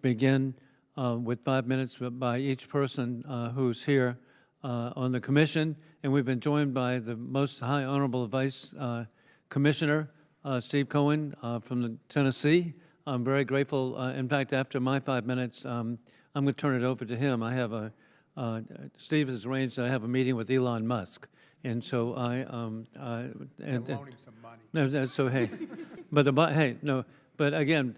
begin with 5 minutes by each person who's here on the commission, and we've been joined by the Most High Honorable Vice Commissioner Steve Cohen from Tennessee. I'm very grateful. In fact, after my 5 minutes, I'm going to turn it over to him. I have Steve has arranged that I have a meeting with Elon Musk, and so I loan him some money. no, so hey, but again,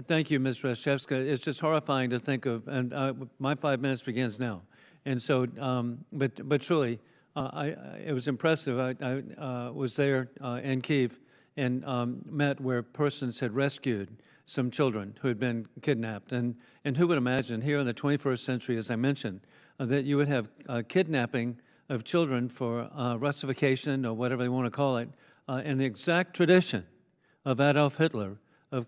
thank you, Ms. Reshevska. It's just horrifying to think of, and my 5 minutes begins now. And so, but truly, it was impressive. I was there in Kyiv and met where persons had rescued some children who had been kidnapped. And who would imagine here in the 21st century, as I mentioned, that you would have kidnapping of children for Russification or whatever they want to call it, in the exact tradition of Adolf Hitler of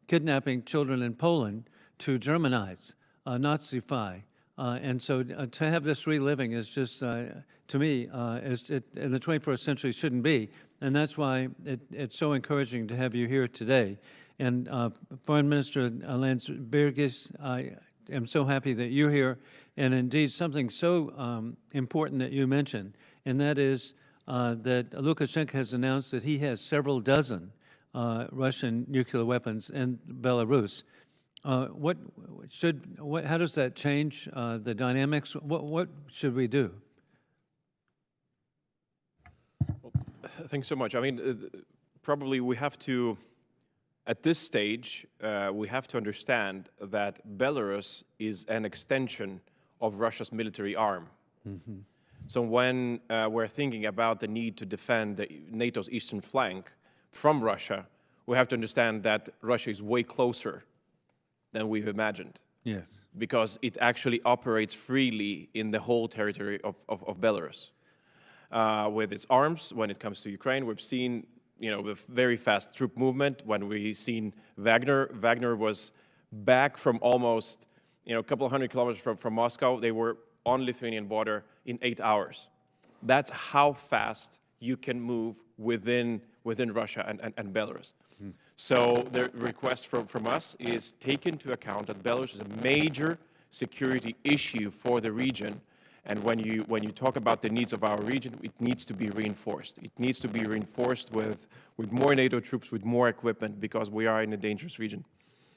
kidnapping children in Poland to Germanize, Nazify. And so to have this reliving is just, to me, in the 21st century shouldn't be. And that's why it's so encouraging to have you here today. And Foreign Minister Landsbergis, I am so happy that you're here. And indeed, something so important that you mentioned, and that is that Lukashenko has announced that he has several dozen Russian nuclear weapons in Belarus. How does that change the dynamics? What should we do? Well, thanks so much. I mean, probably we have to, at this stage, we have to understand that Belarus is an extension of Russia's military arm. Mm-hmm. So when we're thinking about the need to defend NATO's eastern flank from Russia, we have to understand that Russia is way closer than we've imagined. Yes. Because it actually operates freely in the whole territory of Belarus. With its arms, when it comes to Ukraine, we've seen, the very fast troop movement. When we've seen Wagner was back from almost, a couple of hundred kilometers from Moscow. They were on Lithuanian border in 8 hours. That's how fast you can move within Russia and Belarus. So the request from us is take into account that Belarus is a major security issue for the region. And when you talk about the needs of our region, it needs to be reinforced. It needs to be reinforced with more NATO troops, with more equipment, because we are in a dangerous region.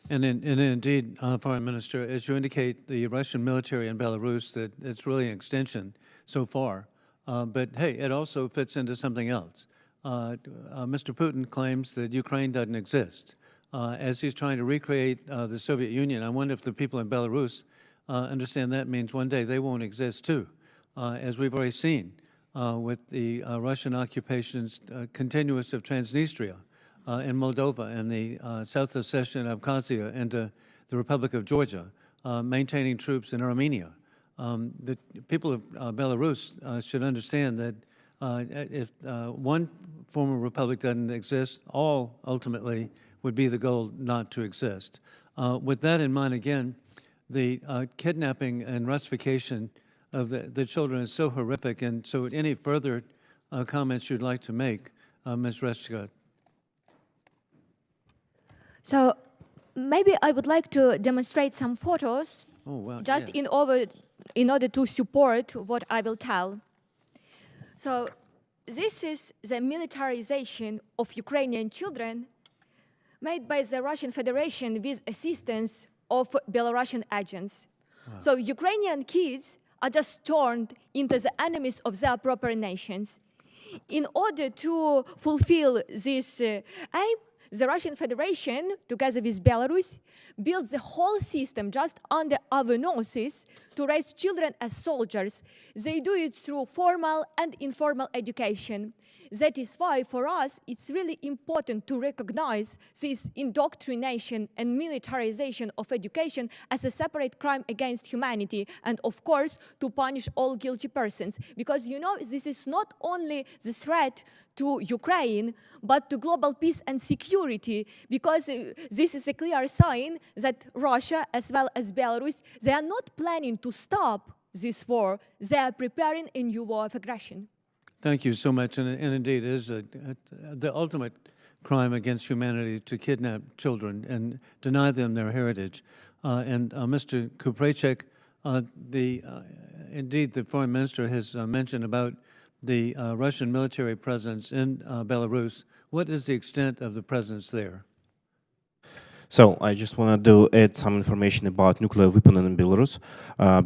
And indeed, Foreign Minister, as you indicate, the Russian military in Belarus, that it's really an extension so far. But hey, it also fits into something else. Mr. Putin claims that Ukraine doesn't exist. As he's trying to recreate the Soviet Union, I wonder if the people in Belarus understand that means one day they won't exist too, as we've already seen with the Russian occupations continuous of Transnistria in Moldova and the South Ossetia and Abkhazia into the Republic of Georgia, maintaining troops in Armenia. The people of Belarus should understand that if one former republic doesn't exist, all ultimately would be the goal not to exist. With that in mind, again, the kidnapping and Russification of the children is so horrific. And so any further comments you'd like to make, Ms. Reshevska? So maybe I would like to demonstrate some photos, just in order to support what I will tell. So this is the militarization of Ukrainian children made by the Russian Federation with assistance of Belarusian agents. Wow. So Ukrainian kids are just turned into the enemies of their proper nations. In order to fulfill this aim, the Russian Federation, together with Belarus, built the whole system just under our noses to raise children as soldiers. They do it through formal and informal education. That is why, for us, it's really important to recognize this indoctrination and militarization of education as a separate crime against humanity, and, of course, to punish all guilty persons. Because, this is not only the threat to Ukraine, but to global peace and security, because this is a clear sign that Russia, as well as Belarus, they are not planning to stop this war. They are preparing a new war of aggression. Thank you so much. And indeed, it is the ultimate crime against humanity to kidnap children and deny them their heritage. Mr. Kuprechek, indeed, the foreign minister has mentioned about the Russian military presence in Belarus. What is the extent of the presence there? So I just want to add some information about nuclear weapon in Belarus.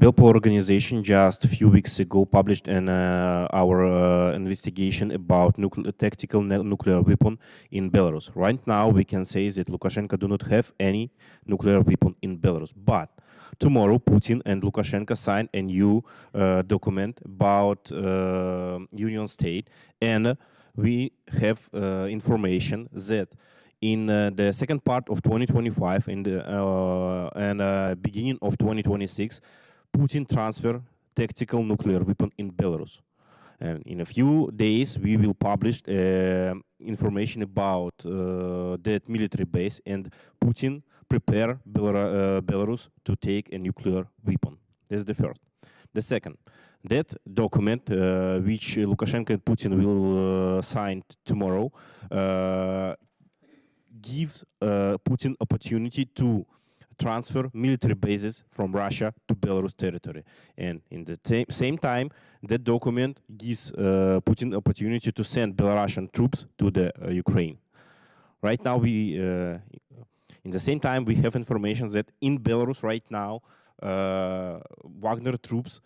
Belpol organization just a few weeks ago published our investigation about tactical nuclear weapon in Belarus. Right now, we can say that Lukashenko do not have any nuclear weapon in Belarus. But tomorrow, Putin and Lukashenko signed a new document about Union State, and we have information that in the second part of 2025 and beginning of 2026, Putin transfer tactical nuclear weapon in Belarus. And in a few days, we will publish information about that military base, and Putin prepare Belarus to take a nuclear weapon. That's the first. The second, that document, which Lukashenko and Putin will sign tomorrow, gives Putin opportunity to transfer military bases from Russia to Belarus territory. And in the same time, that document gives Putin opportunity to send Belarusian troops to the Ukraine. Right now, in the same time, we have information that in Belarus right now, Wagner troops,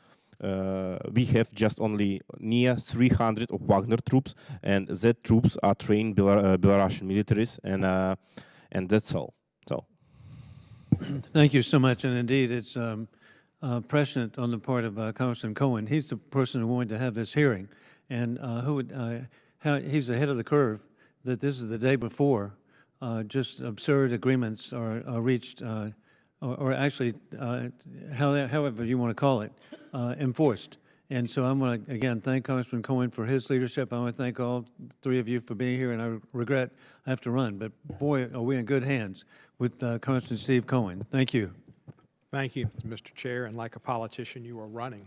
we have just only near 300 of Wagner troops, and that troops are trained Belarusian militaries, and that's all. So, thank you so much. And indeed, it's prescient on the part of Congressman Cohen. He's the person who wanted to have this hearing, and he's ahead of the curve. That this is the day before, just absurd agreements are reached, or actually, however you want to call it, enforced. And so I want to, again, thank Congressman Cohen for his leadership. I want to thank all three of you for being here, and I regret I have to run. But boy, are we in good hands with Congressman Steve Cohen. Thank you. Thank you, Mr. Chair, and like a politician, you are running.